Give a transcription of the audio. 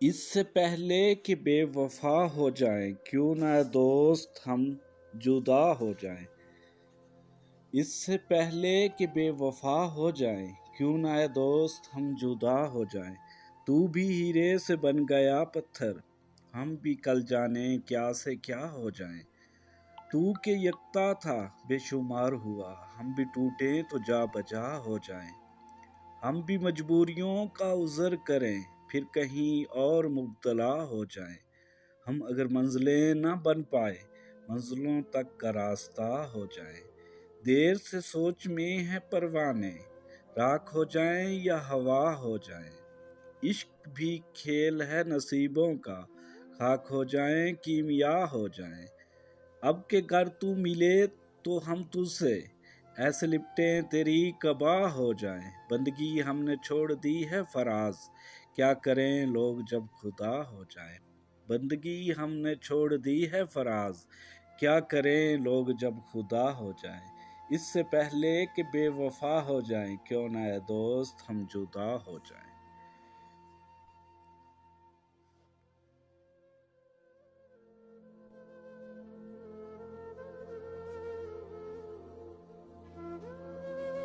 اس سے پہلے کہ بے وفا ہو جائیں کیوں نہ دوست ہم جدا ہو جائیں۔ اس سے پہلے کہ بے وفا ہو جائیں کیوں نہ دوست ہم جدا ہو جائیں۔ تو بھی ہیرے سے بن گیا پتھر ہم بھی کل جانے کیا سے کیا ہو جائیں۔ تو کہ یکتا تھا بے شمار ہوا ہم بھی ٹوٹے تو جا بجا ہو جائیں۔ ہم بھی مجبوریوں کا عذر کریں پھر کہیں اور مبتلا ہو جائیں۔ ہم اگر منزلیں نہ بن پائے منزلوں تک کا راستہ ہو جائیں۔ دیر سے سوچ میں ہے پروانے راکھ ہو جائیں یا ہوا ہو جائیں۔ عشق بھی کھیل ہے نصیبوں کا خاک ہو جائیں کیمیا ہو جائیں۔ اب کہ گر تو ملے تو ہم تجھ سے ایسے لپٹیں تیری قبا ہو جائیں۔ بندگی ہم نے چھوڑ دی ہے فراز کیا کریں لوگ جب خدا ہو جائیں۔ بندگی ہم نے چھوڑ دی ہے فراز کیا کریں لوگ جب خدا ہو جائیں۔ اس سے پہلے کہ بے وفا ہو جائیں کیوں نہ اے دوست ہم جدا ہو جائیں۔